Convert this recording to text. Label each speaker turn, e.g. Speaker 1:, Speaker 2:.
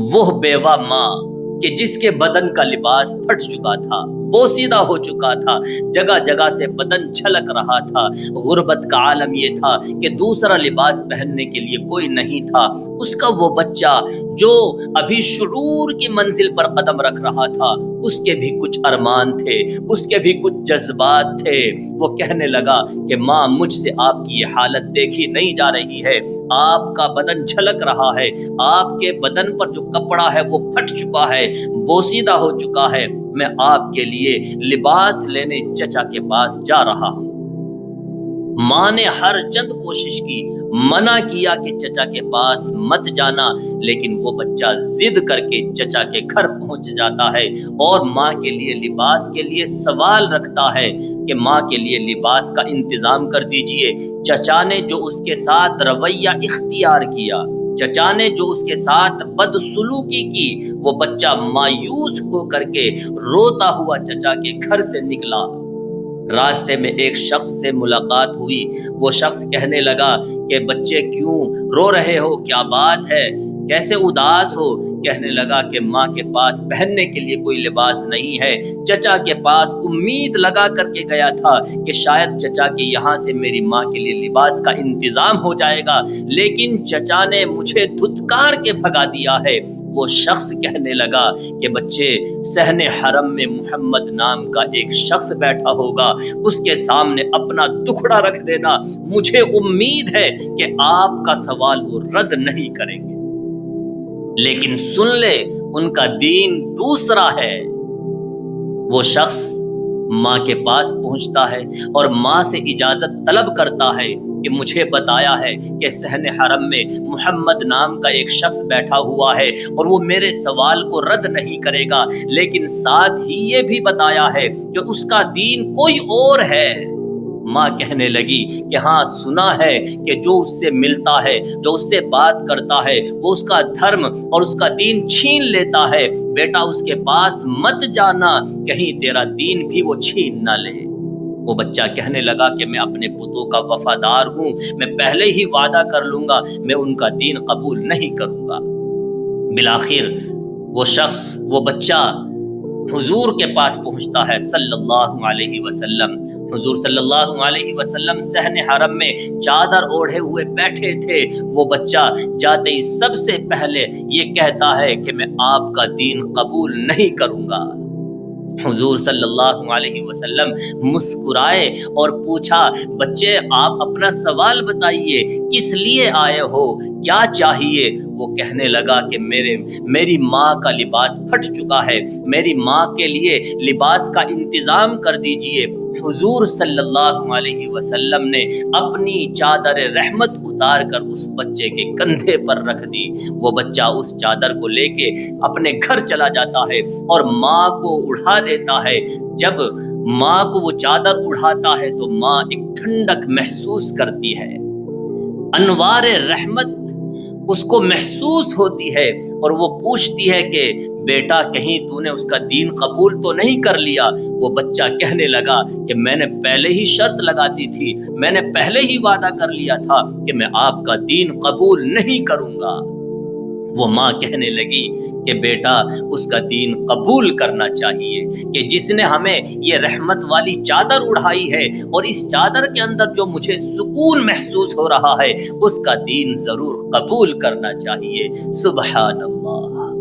Speaker 1: وہ بیوہ ماں کہ جس کے بدن کا لباس پھٹ چکا تھا، بوسیدہ ہو چکا تھا، جگہ جگہ سے بدن جھلک رہا تھا۔ غربت کا عالم یہ تھا کہ دوسرا لباس پہننے کے لیے کوئی نہیں تھا۔ اس کا وہ بچہ جو ابھی شعور کی منزل پر قدم رکھ رہا تھا، اس کے بھی کچھ ارمان تھے، اس کے بھی کچھ جذبات تھے۔ وہ کہنے لگا کہ ماں، مجھ سے آپ کی یہ حالت دیکھی نہیں جا رہی ہے، آپ کا بدن جھلک رہا ہے، آپ کے بدن پر جو کپڑا ہے وہ پھٹ چکا ہے، بوسیدہ ہو چکا ہے، میں آپ کے لیے لباس لینے چچا کے پاس جا رہا ہوں۔ ماں نے ہر چند کوشش کی، منع کیا کہ چچا کے پاس مت جانا، لیکن وہ بچہ ضد کر کے چچا کے گھر پہنچ جاتا ہے اور ماں کے لیے لباس کے لیے سوال رکھتا ہے کہ ماں کے لیے لباس کا انتظام کر دیجئے۔ چچا نے جو اس کے ساتھ رویہ اختیار کیا، چچا نے جو اس کے ساتھ بدسلوکی کی، وہ بچہ مایوس ہو کر کے روتا ہوا چچا کے گھر سے نکلا۔ راستے میں ایک شخص سے ملاقات ہوئی۔ وہ شخص کہنے لگا کہ بچے کیوں رو رہے ہو، کیا بات ہے، کیسے اداس ہو؟ کہنے لگا کہ ماں کے پاس پہننے کے لیے کوئی لباس نہیں ہے، چچا کے پاس امید لگا کر کے گیا تھا کہ شاید چچا کے یہاں سے میری ماں کے لیے لباس کا انتظام ہو جائے گا، لیکن چچا نے مجھے دھتکار کے بھگا دیا ہے۔ وہ شخص کہنے لگا کہ بچے، صحن حرم میں محمد نام کا ایک شخص بیٹھا ہوگا، اس کے سامنے اپنا دکھڑا رکھ دینا، مجھے امید ہے کہ آپ کا سوال وہ رد نہیں کریں گے۔ لیکن سن لے، ان کا دین دوسرا ہے۔ وہ شخص ماں کے پاس پہنچتا ہے اور ماں سے اجازت طلب کرتا ہے کہ مجھے بتایا ہے کہ صحن حرم میں محمد نام کا ایک شخص بیٹھا ہوا ہے اور وہ میرے سوال کو رد نہیں کرے گا، لیکن ساتھ ہی یہ بھی بتایا ہے کہ اس کا دین کوئی اور ہے۔ ماں کہنے لگی کہ ہاں، سنا ہے کہ جو اس سے ملتا ہے، جو اس سے بات کرتا ہے، وہ اس کا دھرم اور اس کا دین چھین لیتا ہے۔ بیٹا، اس کے پاس مت جانا، کہیں تیرا دین بھی وہ چھین نہ لے۔ وہ بچہ کہنے لگا کہ میں اپنے پتوں کا وفادار ہوں، میں پہلے ہی وعدہ کر لوں گا، میں ان کا دین قبول نہیں کروں گا۔ بالآخر وہ شخص، وہ بچہ حضور کے پاس پہنچتا ہے صلی اللہ علیہ وسلم۔ حضور صلی اللہ علیہ وسلم صحن حرم میں چادر اوڑھے ہوئے بیٹھے تھے۔ وہ بچہ جاتے ہی سب سے پہلے یہ کہتا ہے کہ میں آپ کا دین قبول نہیں کروں گا۔ حضور صلی اللہ علیہ وسلم مسکرائے اور پوچھا، بچے، آپ اپنا سوال بتائیے، کس لیے آئے ہو، کیا چاہیے؟ وہ کہنے لگا کہ میری ماں کا لباس پھٹ چکا ہے، میری ماں کے لیے لباس کا انتظام کر دیجئے۔ حضور صلی اللہ علیہ وسلم نے اپنی چادر رحمت اتار کر اس بچے کے کندھے پر رکھ دی۔ وہ بچہ اس چادر کو لے کے اپنے گھر چلا جاتا ہے اور ماں کو اڑھا دیتا ہے۔ جب ماں کو وہ چادر اڑھاتا ہے تو ماں ایک ٹھنڈک محسوس کرتی ہے، انوار رحمت اس کو محسوس ہوتی ہے، اور وہ پوچھتی ہے کہ بیٹا، کہیں تو نے اس کا دین قبول تو نہیں کر لیا؟ وہ بچہ کہنے لگا کہ میں نے پہلے ہی شرط لگا دی تھی، میں نے پہلے ہی وعدہ کر لیا تھا کہ میں آپ کا دین قبول نہیں کروں گا۔ وہ ماں کہنے لگی کہ بیٹا، اس کا دین قبول کرنا چاہیے کہ جس نے ہمیں یہ رحمت والی چادر اڑھائی ہے اور اس چادر کے اندر جو مجھے سکون محسوس ہو رہا ہے، اس کا دین ضرور قبول کرنا چاہیے۔ سبحان اللہ۔